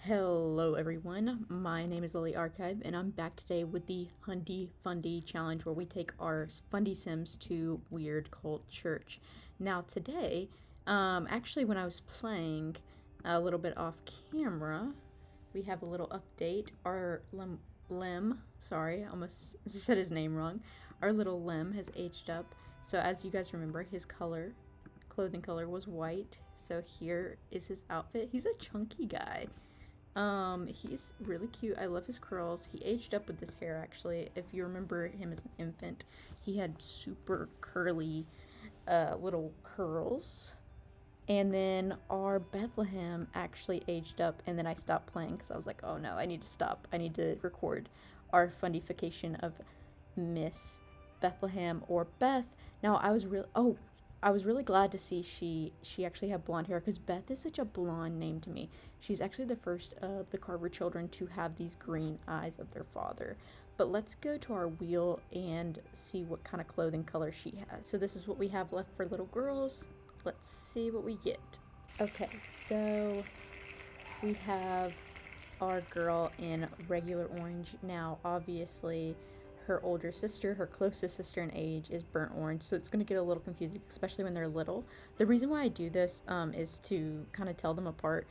Hello everyone, my name is Lily Archive and I'm back today with the Fundie challenge where we take our Fundie Sims to Weird Cult Church. Now today, actually when I was playing a little bit off camera, we have a little update. Our sorry, I almost said his name wrong. Our little Lem has aged up. So as you guys remember, his clothing color was white. So here is his outfit. He's a chunky guy. He's really cute. I love his curls. He aged up with this hair, actually. If you remember him as an infant, he had super curly, little curls. And then our Bethlehem actually aged up, and then I stopped playing because I was like, oh no, I need to stop. I need to record our fundification of Miss Bethlehem, or Beth. Now, I was really glad to see she actually had blonde hair, because Beth is such a blonde name to me. She's actually the first of the Carver children to have these green eyes of their father. But let's go to our wheel and see what kind of clothing color she has. So this is what we have left for little girls. Let's see what we get. Okay, so we have our girl in regular orange. Now, obviously, her older sister, her closest sister in age, is burnt orange, so it's going to get a little confusing, especially when they're little. The reason why I do this is to kind of tell them apart.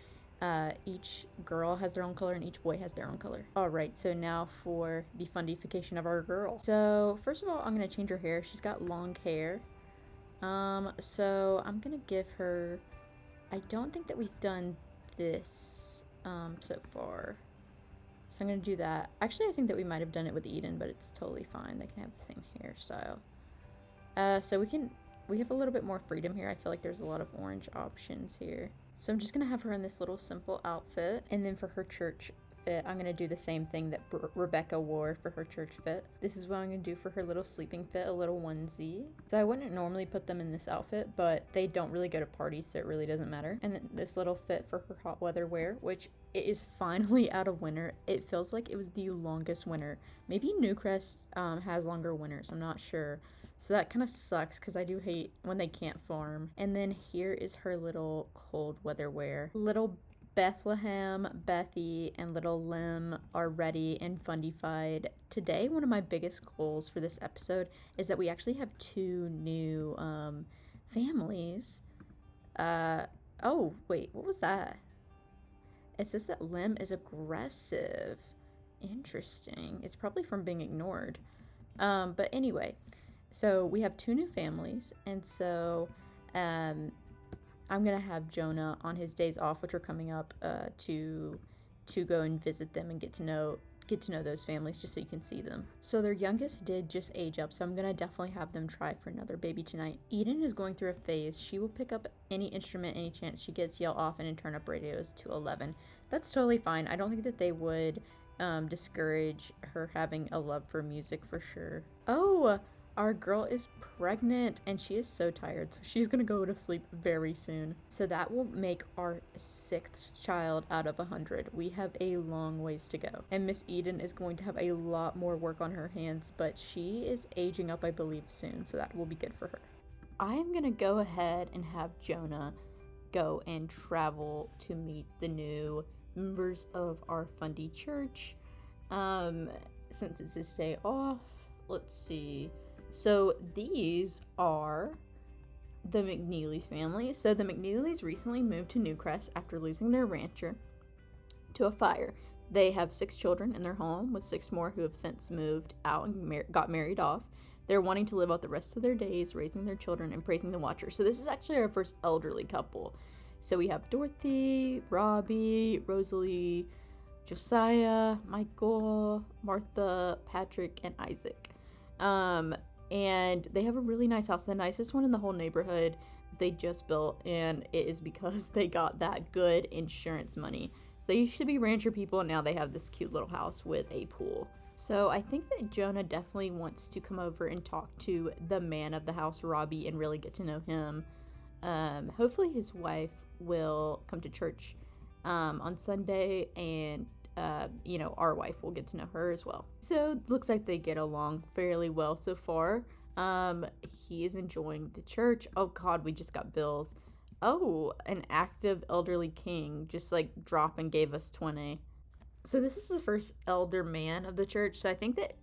Each girl has their own color and each boy has their own color. Alright, so now for the fundification of our girl. So first of all, I'm going to change her hair. She's got long hair. So I'm going to give her... I don't think that we've done this so far. So I'm going to do that. Actually, I think that we might have done it with Eden, but it's totally fine. They can have the same hairstyle. So we have a little bit more freedom here. I feel like there's a lot of orange options here. So I'm just going to have her in this little simple outfit. And then for her church fit, I'm going to do the same thing that Rebecca wore for her church fit. This is what I'm going to do for her little sleeping fit, a little onesie. So I wouldn't normally put them in this outfit, but they don't really go to parties, so it really doesn't matter. And then this little fit for her hot weather wear, which it is finally out of winter. It feels like it was the longest winter. Maybe Newcrest has longer winters, I'm not sure. So that kind of sucks because I do hate when they can't farm. And then here is her little cold weather wear. Little Bethlehem, Bethy, and little Lim are ready and fundified. Today, one of my biggest goals for this episode is that we actually have two new families. Oh, wait, what was that? It says that Lim is aggressive. Interesting. It's probably from being ignored. But anyway, so we have two new families, and so I'm gonna have Jonah on his days off, which are coming up, to go and visit them and get to know those families, just so you can see them. So their youngest did just age up, so I'm gonna definitely have them try for another baby tonight. Eden is going through a phase. She will pick up any instrument any chance she gets, yell often, and turn up radios to 11. That's totally fine. I don't think that they would discourage her having a love for music, for sure. Oh, our girl is pregnant and she is so tired, so she's gonna go to sleep very soon. So that will make our 6th child out of 100. We have a long ways to go. And Miss Eden is going to have a lot more work on her hands, but she is aging up, I believe, soon, so that will be good for her. I am gonna go ahead and have Jonah go and travel to meet the new members of our Fundie church. Since it's his day off, let's see. So these are the McNeely's family. So the McNeelys recently moved to Newcrest after losing their rancher to a fire. They have 6 children in their home, with 6 more who have since moved out and got married off. They're wanting to live out the rest of their days raising their children and praising the Watcher. So this is actually our first elderly couple. So we have Dorothy, Robbie, Rosalie, Josiah, Michael, Martha, Patrick, and Isaac. And they have a really nice house, the nicest one in the whole neighborhood they just built, and it is because they got that good insurance money. So they used to be rancher people, and now they have this cute little house with a pool. So I think that Jonah definitely wants to come over and talk to the man of the house, Robbie, and really get to know him. Hopefully his wife will come to church on Sunday, and our wife will get to know her as well. So it looks like they get along fairly well so far. He is enjoying the church. Oh God, we just got bills. Oh, an active elderly king just like dropped and gave us 20. So this is the first elder man of the church. So I think that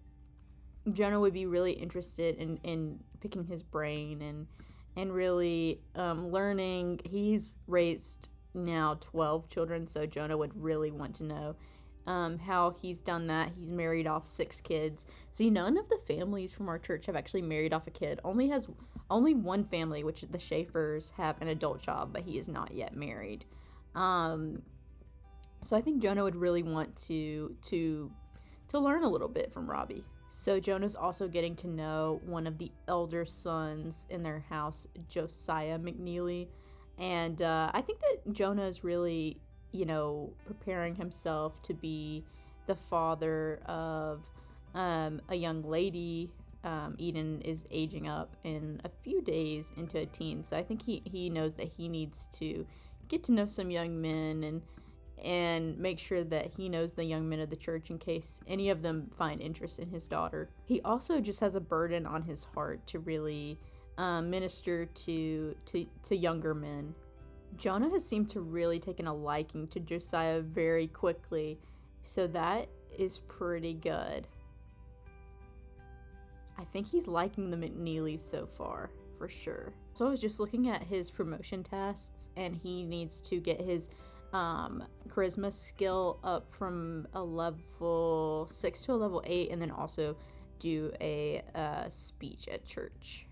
Jonah would be really interested in picking his brain and really learning. He's raised now 12 children, so Jonah would really want to know how he's done that. He's married off 6 kids. See, none of the families from our church have actually married off a kid. Only one family, which is the Schaefers, have an adult child, but he is not yet married. So I think Jonah would really want to learn a little bit from Robbie. So Jonah's also getting to know one of the elder sons in their house, Josiah McNeely. And I think that Jonah is really, preparing himself to be the father of a young lady. Eden is aging up in a few days into a teen. So I think he knows that he needs to get to know some young men and make sure that he knows the young men of the church in case any of them find interest in his daughter. He also just has a burden on his heart to really minister to younger men. Jonah has seemed to really taken a liking to Josiah very quickly, so that is pretty good. I think he's liking the McNeelys so far, for sure. So I was just looking at his promotion tasks, and he needs to get his charisma skill up from a level 6 to a level 8, and then also do a speech at church,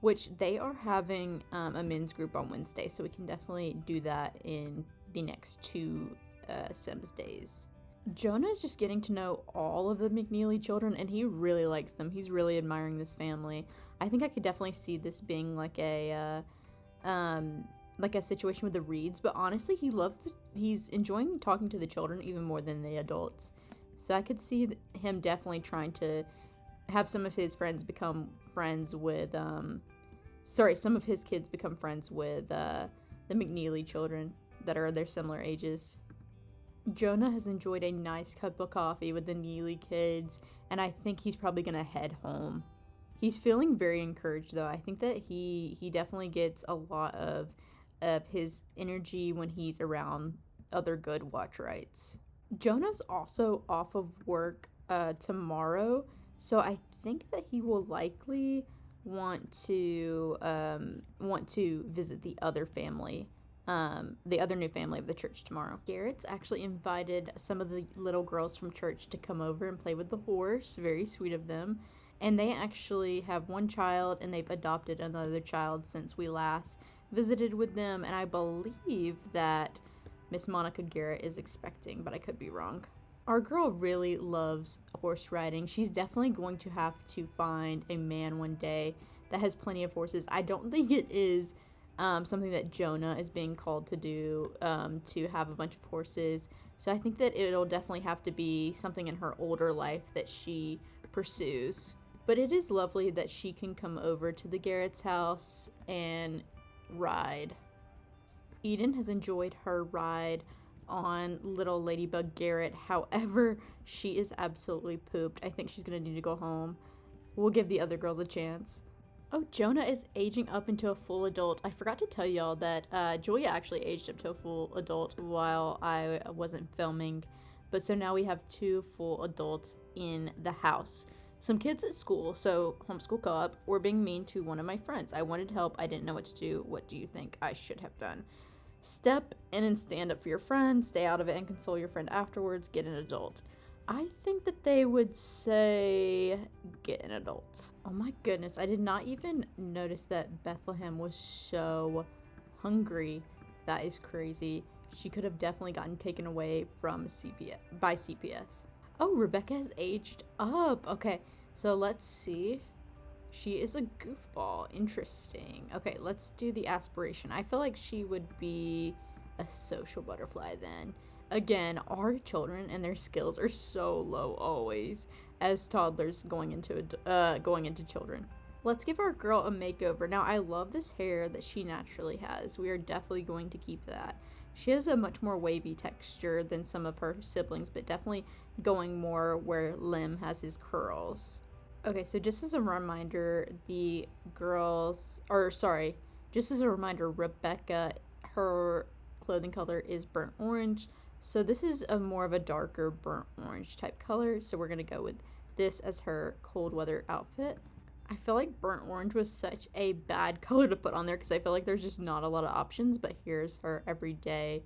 which they are having a men's group on Wednesday, so we can definitely do that in the next 2 Sims days. Jonah is just getting to know all of the McNeely children, and he really likes them. He's really admiring this family. I think I could definitely see this being like a situation with the Reeds, but honestly, he's enjoying talking to the children even more than the adults. So I could see him definitely trying to have some of his friends become friends with, some of his kids become friends with the McNeely children that are their similar ages. Jonah has enjoyed a nice cup of coffee with the Neely kids, and I think he's probably gonna head home. He's feeling very encouraged, though. I think that he definitely gets a lot of his energy when he's around other good watchrights. Jonah's also off of work tomorrow, so I think that he will likely want to visit the other family, the other new family of the church tomorrow. Garrett's actually invited some of the little girls from church to come over and play with the horse. Very sweet of them. And they actually have one child, and they've adopted another child since we last visited with them, and I believe that Miss Monica Garrett is expecting, but I could be wrong. Our girl really loves horse riding. She's definitely going to have to find a man one day that has plenty of horses. I don't think it is something that Jonah is being called to do, to have a bunch of horses. So I think that it'll definitely have to be something in her older life that she pursues. But it is lovely that she can come over to the Garrett's house and ride. Eden has enjoyed her ride on little Ladybug Garrett. However, she is absolutely pooped. I think she's gonna need to go home. We'll give the other girls a chance. Oh, Jonah is aging up into a full adult. I forgot to tell y'all that Julia actually aged up to a full adult while I wasn't filming. But so now we have 2 full adults in the house. Some kids at school, so homeschool co-op, were being mean to one of my friends. I wanted help. I didn't know what to do. What do you think I should have done? Step in and stand up for your friend. Stay out of it and console your friend afterwards. Get an adult. I think that they would say get an adult. Oh my goodness, I did not even notice that Bethlehem was so hungry. That is crazy. She could have definitely gotten taken away from CPS. Oh, Rebecca has aged up. Okay, so let's see. She is a goofball. Interesting. Okay, let's do the aspiration. I feel like she would be a social butterfly then. Again, our children and their skills are so low always as toddlers going into children. Let's give our girl a makeover. Now, I love this hair that she naturally has. We are definitely going to keep that. She has a much more wavy texture than some of her siblings, but definitely going more where Lim has his curls. Okay, so just as a reminder, Just as a reminder, Rebecca, her clothing color is burnt orange. So this is a more of a darker burnt orange type color. So we're going to go with this as her cold weather outfit. I feel like burnt orange was such a bad color to put on there because I feel like there's just not a lot of options. But here's her everyday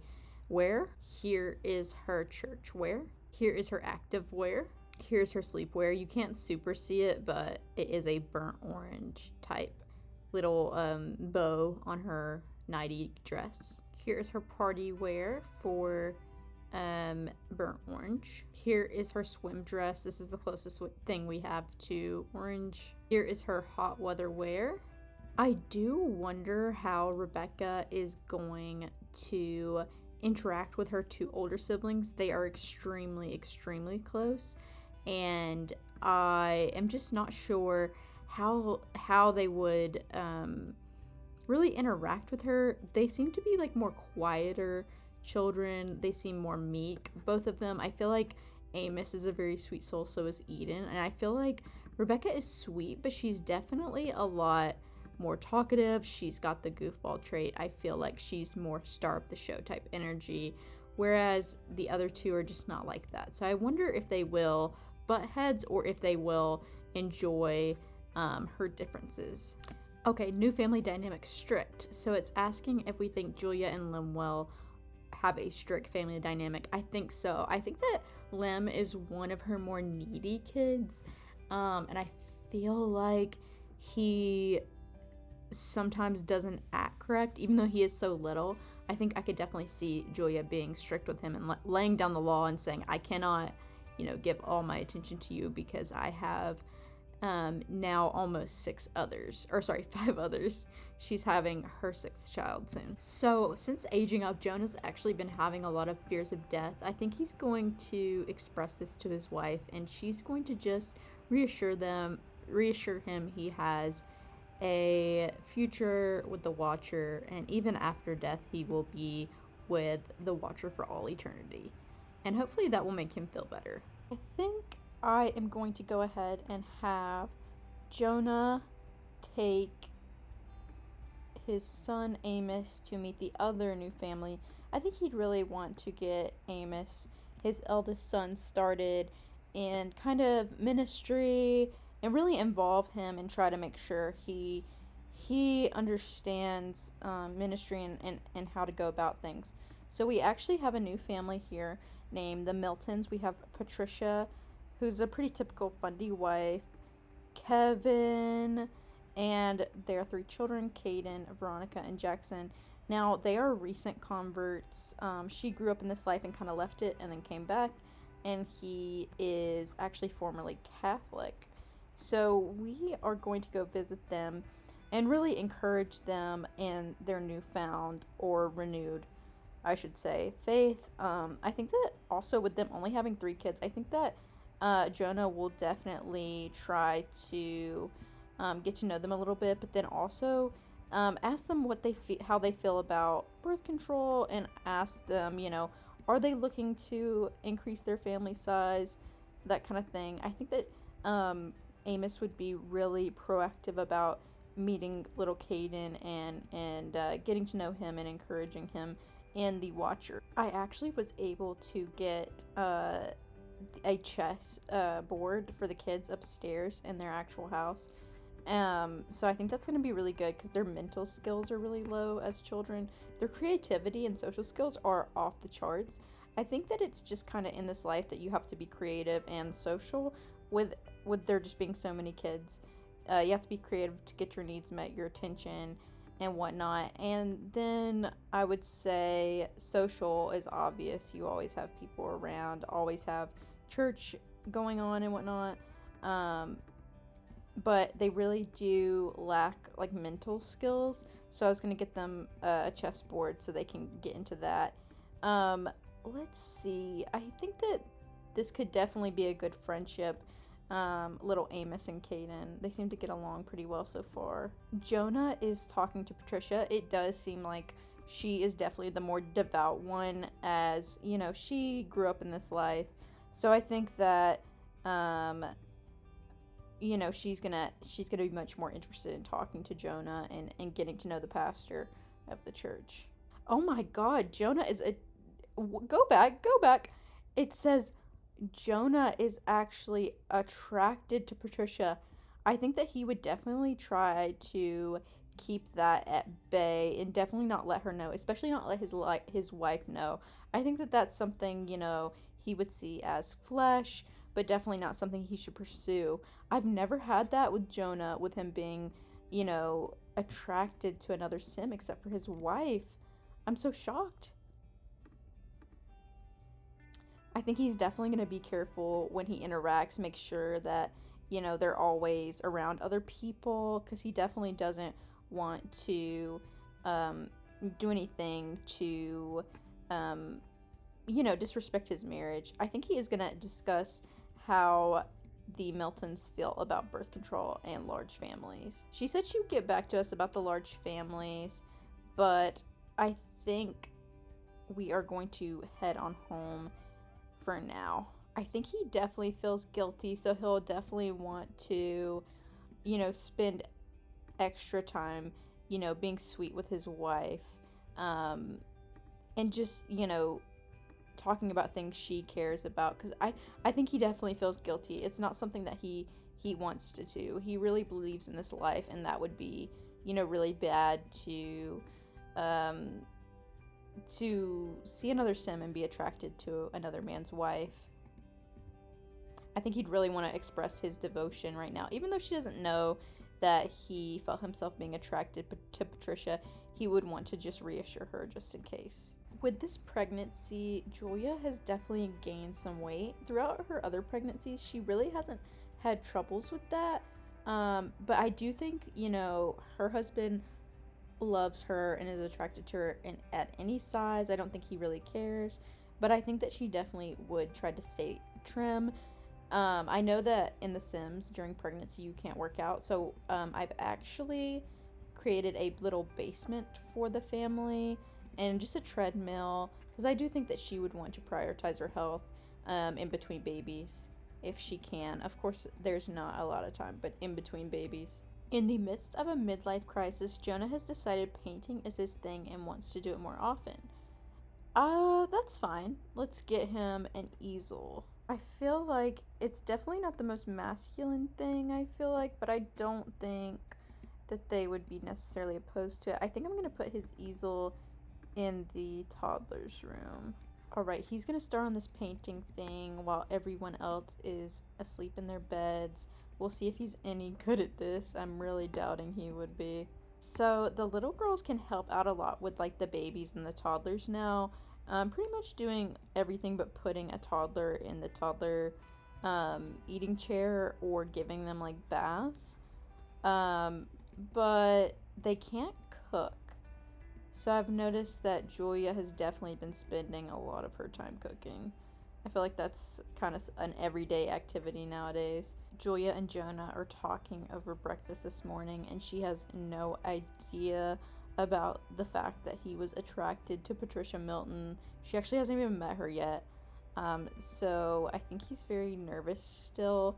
wear. Here is her church wear. Here is her active wear. Here's her sleepwear. You can't super see it, but it is a burnt orange type little bow on her nighty dress. Here's her party wear for burnt orange. Here is her swim dress. This is the closest thing we have to orange. Here is her hot weather wear. I do wonder how Rebecca is going to interact with her two older siblings. They are extremely close, and I am just not sure how they would really interact with her. They seem to be like more quieter children. They seem more meek, both of them. I feel like Amos is a very sweet soul, so is Eden, and I feel like Rebecca is sweet, but she's definitely a lot more talkative. She's got the goofball trait. I feel like she's more star of the show type energy, whereas the other two are just not like that. So I wonder if they will butt heads or if they will enjoy her differences. Okay, new family dynamic, strict. So it's asking if we think Julia and Lemuel have a strict family dynamic. I think so. I think that Lem is one of her more needy kids, and I feel like he sometimes doesn't act correct, even though he is so little. I think I could definitely see Julia being strict with him and laying down the law and saying, I cannot, give all my attention to you because I have now almost 5 others. She's having her 6th child soon. So since aging up, Jonah's actually been having a lot of fears of death. I think he's going to express this to his wife, and she's going to just reassure him he has a future with the Watcher, and even after death he will be with the Watcher for all eternity, and hopefully that will make him feel better. I think I am going to go ahead and have Jonah take his son Amos to meet the other new family. I think he'd really want to get Amos, his eldest son, started in kind of ministry and really involve him and try to make sure he understands ministry and how to go about things. So we actually have a new family here named the Miltons. We have Patricia, who's a pretty typical Fundie wife, Kevin, and their 3 children, Caden, Veronica, and Jackson. Now, they are recent converts. She grew up in this life and kind of left it and then came back, and he is actually formerly Catholic. So we are going to go visit them and really encourage them in their newfound, or renewed, I should say, faith. I think that also with them only having 3 kids, I think that Jonah will definitely try to get to know them a little bit, but then also ask them how they feel about birth control, and ask them, are they looking to increase their family size, that kind of thing. I think that Amos would be really proactive about meeting little Caden and getting to know him and encouraging him in the Watcher. I actually was able to get a chess board for the kids upstairs in their actual house. So I think that's going to be really good because their mental skills are really low as children. Their creativity and social skills are off the charts. I think that it's just kind of in this life that you have to be creative and social with there just being so many kids. You have to be creative to get your needs met, your attention, and whatnot. And then I would say social is obvious. You always have people around, always have church going on and whatnot. But they really do lack like mental skills. So I was going to get them a chessboard so they can get into that. Let's see. I think that this could definitely be a good friendship. Little Amos and Caden, they seem to get along pretty well so far. Jonah is talking to Patricia. It does seem like she is definitely the more devout one, as she grew up in this life. So I think that she's gonna be much more interested in talking to Jonah and getting to know the pastor of the church. Oh my God, Jonah is go back. It says Jonah is actually attracted to Patricia. I think that he would definitely try to keep that at bay and definitely not let her know, especially not let his wife know. I think that that's something, he would see as flesh, but definitely not something he should pursue. I've never had that with Jonah, with him being, attracted to another sim except for his wife. I'm so shocked. I think he's definitely going to be careful when he interacts, make sure that, they're always around other people, because he definitely doesn't want to do anything to, disrespect his marriage. I think he is going to discuss how the Miltons feel about birth control and large families. She said she would get back to us about the large families, but I think we are going to head on home for now. I think he definitely feels guilty, so he'll definitely want to, spend extra time, being sweet with his wife, and just, talking about things she cares about, because I think he definitely feels guilty. It's not something that he wants to do. He really believes in this life, and that would be, really bad to see another sim and be attracted to another man's wife. I think he'd really want to express his devotion right now. Even though she doesn't know that he felt himself being attracted to Patricia, he would want to just reassure her just in case. With this pregnancy, Julia has definitely gained some weight. Throughout her other pregnancies, she really hasn't had troubles with that. But I do think, her husband loves her and is attracted to her at any size. I don't think he really cares, but I think that she definitely would try to stay trim. I know that in The Sims during pregnancy you can't work out, so I've actually created a little basement for the family and just a treadmill, because I do think that she would want to prioritize her health in between babies if she can. Of course, there's not a lot of time, but in between babies. In the midst of a midlife crisis, Jonah has decided painting is his thing and wants to do it more often. That's fine. Let's get him an easel. I feel like it's definitely not the most masculine thing, but I don't think that they would be necessarily opposed to it. I think I'm going to put his easel in the toddler's room. Alright, he's going to start on this painting thing while everyone else is asleep in their beds. We'll see if he's any good at this. I'm really doubting he would be. So the little girls can help out a lot with like the babies and the toddlers now. Pretty much doing everything but putting a toddler in the toddler eating chair or giving them like baths. But they can't cook. So I've noticed that Julia has definitely been spending a lot of her time cooking. I feel like that's kind of an everyday activity nowadays. Julia and Jonah are talking over breakfast this morning, and she has no idea about the fact that he was attracted to Patricia Milton. She actually hasn't even met her yet. So I think he's very nervous still,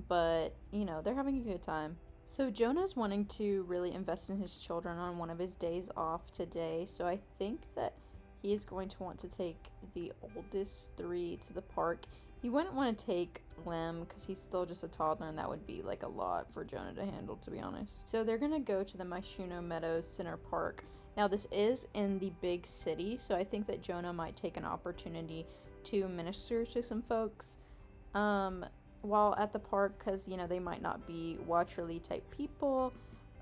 but they're having a good time. So Jonah's wanting to really invest in his children on one of his days off today, so I think that he is going to want to take the oldest 3 to the park. He wouldn't want to take Lem because he's still just a toddler, and that would be like a lot for Jonah to handle, to be honest. So they're going to go to the Myshuno Meadows Center Park. Now this is in the big city, so I think that Jonah might take an opportunity to minister to some folks while at the park, because they might not be Watcherly type people.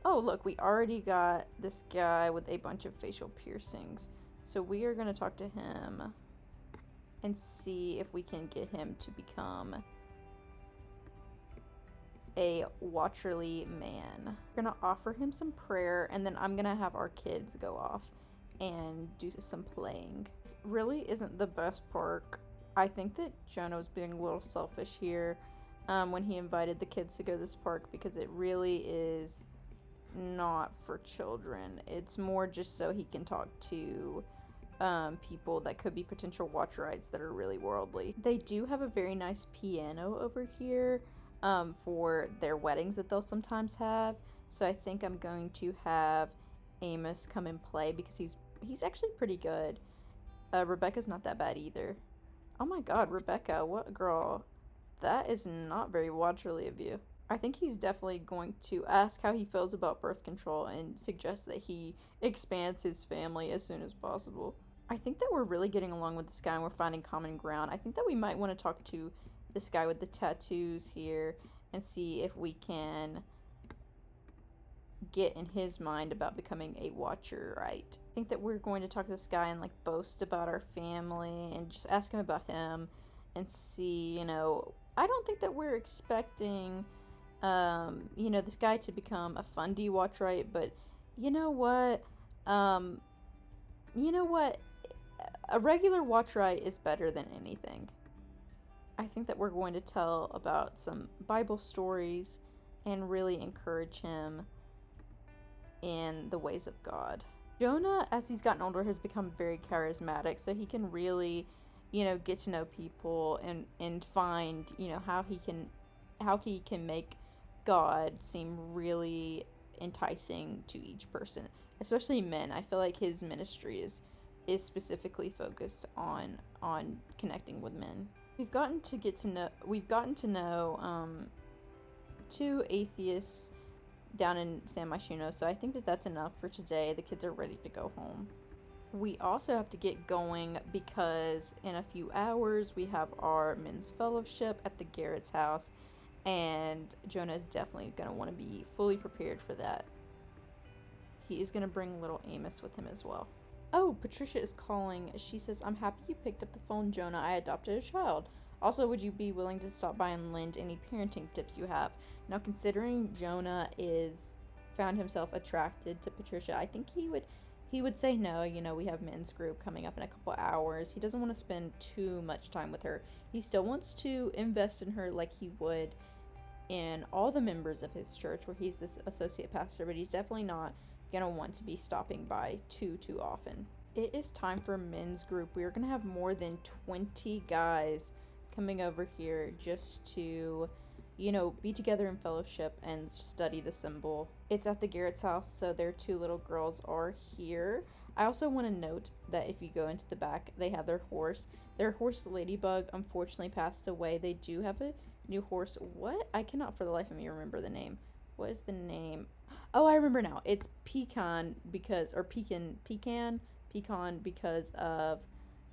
Oh look, we already got this guy with a bunch of facial piercings, so we are going to talk to him and see if we can get him to become a Watcherly man. We're going to offer him some prayer, and then I'm going to have our kids go off and do some playing. This really isn't the best park. I think that Jonah was being a little selfish here when he invited the kids to go to this park, because it really is not for children. It's more just so he can talk to people that could be potential watch rides that are really worldly. They do have a very nice piano over here. for their weddings that they'll sometimes have. So I think I'm going to have Amos come and play because he's actually pretty good. Rebecca's not that bad either. Oh my god, Rebecca, what a girl. That is not very watcherly of you. I think he's definitely going to ask how he feels about birth control and suggest that he expands his family as soon as possible. I think that we're really getting along with this guy and we're finding common ground. I think that we might want to talk to this guy with the tattoos here and see if we can get in his mind about becoming a watcher, right? I think that we're going to talk to this guy and like boast about our family and just ask him about him and see, you know, I don't think that we're expecting you know, this guy to become a Fundie watchright, but you know what? You know what? A regular watchright is better than anything. I think that we're going to tell about some Bible stories and really encourage him in the ways of God. Jonah, as he's gotten older, has become very charismatic, so he can really, you know, get to know people and find, you know, how he can make God seem really enticing to each person, especially men. I feel like his ministry is specifically focused on connecting with men. We've gotten to know two atheists down in San Myshuno, so I think that that's enough for today. The kids are ready to go home. We also have to get going because in a few hours we have our men's fellowship at the Garrett's house, and Jonah is definitely going to want to be fully prepared for that. He is going to bring little Amos with him as well. Oh, Patricia is calling. She says, "I'm happy you picked up the phone, Jonah. I adopted a child. Also, would you be willing to stop by and lend any parenting tips you have?" Now, considering Jonah found himself attracted to Patricia, I think he would say no. You know, we have men's group coming up in a couple hours. He doesn't want to spend too much time with her. He still wants to invest in her like he would in all the members of his church where he's this associate pastor, but he's definitely not gonna want to be stopping by too often. It is time for men's group. We are gonna have more than 20 guys coming over here just to, you know, be together in fellowship and study the symbol. It's at the Garrett's house, so their two little girls are here. I also want to note that if you go into the back, they have their horse. Their horse, Ladybug, unfortunately passed away. They do have a new horse. What? I cannot for the life of me remember the name. What is the name? Oh, I remember now. It's Pecan because of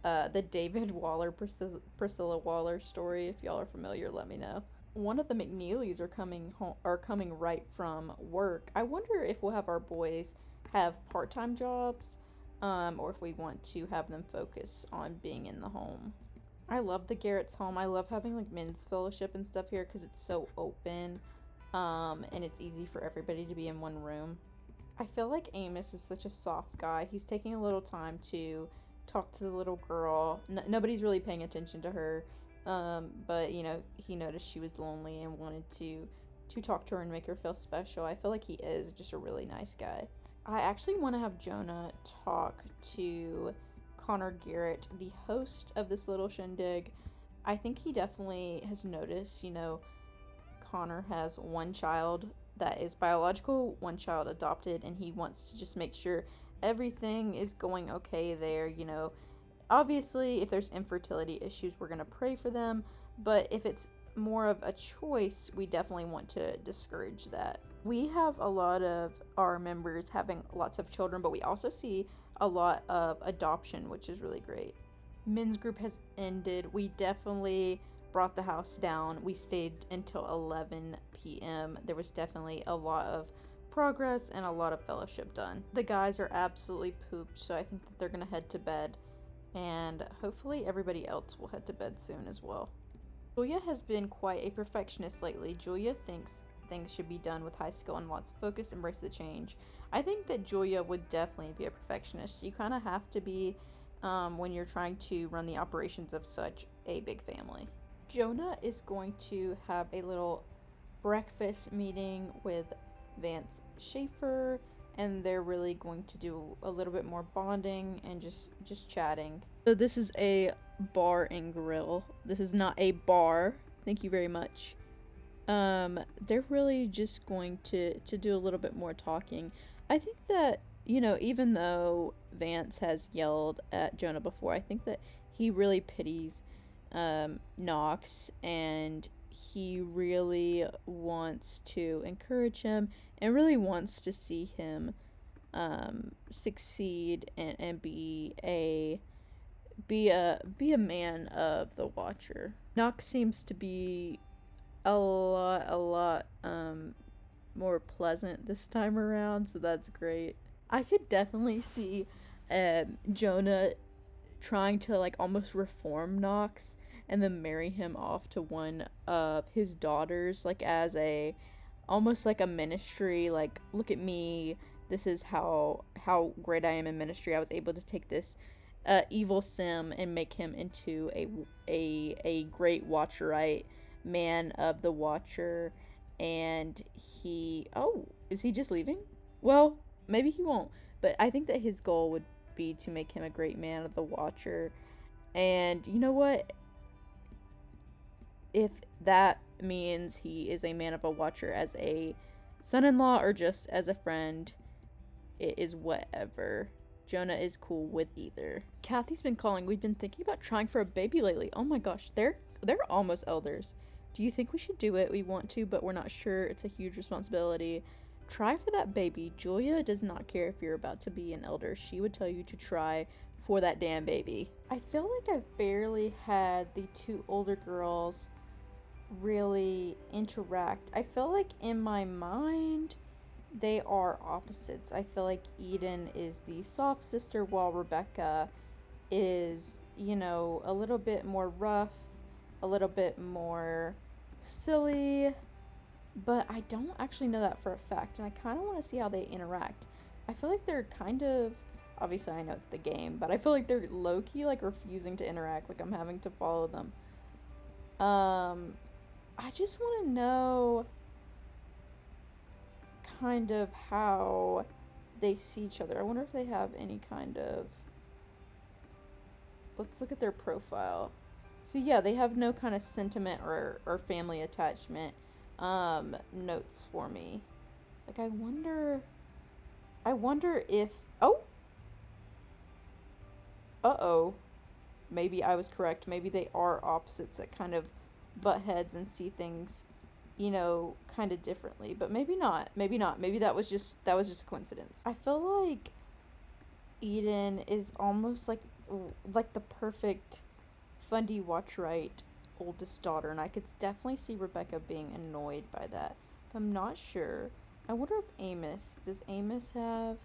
the David Waller, Priscilla Waller story. If y'all are familiar, let me know. One of the McNeelys are coming right from work. I wonder if we'll have our boys have part-time jobs, or if we want to have them focus on being in the home. I love the Garrett's home. I love having like men's fellowship and stuff here because it's so open, and it's easy for everybody to be in one room. I feel like Amos is such a soft guy. He's taking a little time to talk to the little girl. Nobody's really paying attention to her, but you know, he noticed she was lonely and wanted to talk to her and make her feel special. I feel like he is just a really nice guy. I actually want to have Jonah talk to Connor Garrett, the host of this little shindig. I think he definitely has noticed, you know, Connor has one child that is biological, one child adopted, and he wants to just make sure everything is going okay there. You know, obviously if there's infertility issues, we're going to pray for them, but if it's more of a choice, we definitely want to discourage that. We have a lot of our members having lots of children, but we also see a lot of adoption, which is really great. Men's group has ended. We definitely brought the house down. We stayed until 11 p.m. There was definitely a lot of progress and a lot of fellowship done. The guys are absolutely pooped, so I think that they're gonna head to bed, and hopefully everybody else will head to bed soon as well. Julia has been quite a perfectionist lately. Julia thinks things should be done with high skill and lots of focus, embrace the change. I think that Julia would definitely be a perfectionist. You kind of have to be when you're trying to run the operations of such a big family. Jonah is going to have a little breakfast meeting with Vance Schaefer, and they're really going to do a little bit more bonding and just chatting. So this is a bar and grill. This is not a bar. Thank you very much. They're really just going to do a little bit more talking. I think that, even though Vance has yelled at Jonah before, I think that he really pities Knox, and he really wants to encourage him and really wants to see him succeed and be a man of the Watcher. Knox seems to be a lot more pleasant this time around, so that's great. I could definitely see Jonah trying to like almost reform Knox and then marry him off to one of his daughters, like as a almost like a ministry, like, look at me, this is how great I am in ministry. I was able to take this evil sim and make him into a great Watcherite, man of the Watcher. And is he just leaving? Well, maybe he won't, but I think that his goal would be to make him a great man of the Watcher. And you know what? If that means he is a man of a Watcher as a son-in-law or just as a friend, it is whatever. Jonah is cool with either. Kathy's been calling. We've been thinking about trying for a baby lately. Oh my gosh, they're almost elders. Do you think we should do it? We want to, but we're not sure. It's a huge responsibility. Try for that baby. Julia does not care if you're about to be an elder. She would tell you to try for that damn baby. I feel like I've barely had the two older girls really interact. I feel like in my mind they are opposites. I feel like Eden is the soft sister while Rebecca is, a little bit more rough, a little bit more silly, but I don't actually know that for a fact, and I kind of want to see how they interact. I feel like they're kind of, obviously I know it's the game, but I feel like they're low-key like refusing to interact, like I'm having to follow them. I just want to know kind of how they see each other. I wonder if they have any kind of, let's look at their profile. So yeah, they have no kind of sentiment or family attachment notes for me. Like I wonder if, maybe I was correct. Maybe they are opposites that kind of butt heads and see things, kind of differently. But maybe not. Maybe that was just a coincidence. I feel like Eden is almost like the perfect Fundie Watchright oldest daughter, and I could definitely see Rebecca being annoyed by that. But I'm not sure. I wonder if does Amos have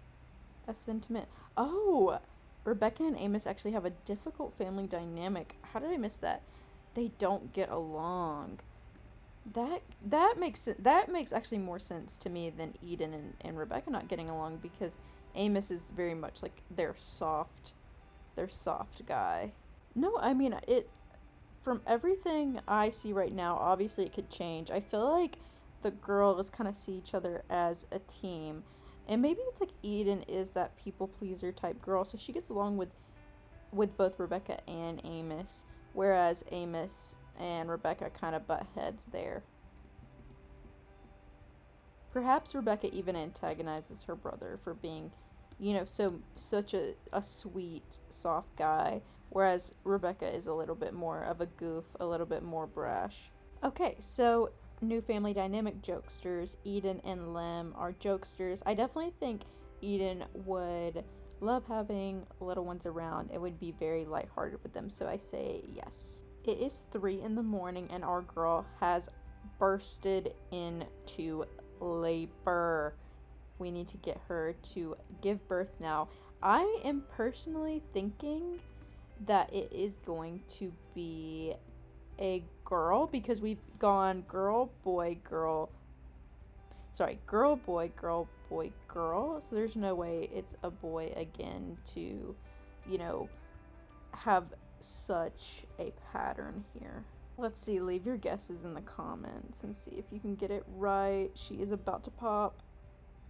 a sentiment? Oh, Rebecca and Amos actually have a difficult family dynamic. How did I miss that? They don't get along. That makes actually more sense to me than Eden and Rebecca not getting along, because Amos is very much like their soft guy. No, I mean, from everything I see right now, obviously it could change. I feel like the girls kind of see each other as a team. And maybe it's like Eden is that people pleaser type girl, so she gets along with both Rebecca and Amos, whereas Amos and Rebecca kind of butt heads there. Perhaps Rebecca even antagonizes her brother for being, such a sweet, soft guy, whereas Rebecca is a little bit more of a goof, a little bit more brash. Okay, so new family dynamic jokesters. Eden and Lem are jokesters. I definitely think Eden would love having little ones around. It would be very lighthearted with them, so I say yes. It is 3 a.m. and our girl has bursted into labor. We need to get her to give birth now. I am personally thinking that it is going to be a girl, because we've gone girl, boy, girl, boy, girl. So there's no way it's a boy again to, have such a pattern here. Let's see, leave your guesses in the comments and see if you can get it right. She is about to pop.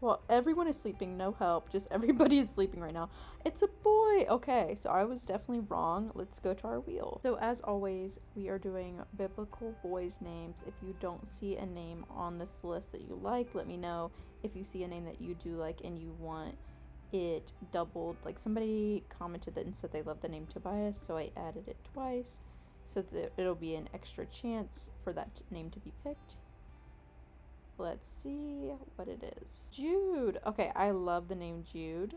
Well, everyone is sleeping. No help. Just everybody is sleeping right now. It's a boy. Okay, so I was definitely wrong. Let's go to our wheel. So as always, we are doing biblical boys' names. If you don't see a name on this list that you like, let me know. If you see a name that you do like and you want it doubled, like somebody commented that and said they love the name Tobias, so I added it twice so that it'll be an extra chance for that name to be picked. Let's see what it is. Jude. Okay, I love the name Jude.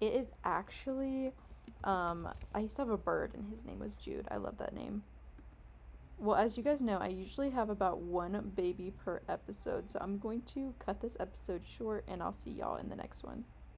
It is actually, I used to have a bird and his name was Jude. I love that name. Well, as you guys know, I usually have about one baby per episode, so I'm going to cut this episode short and I'll see y'all in the next one.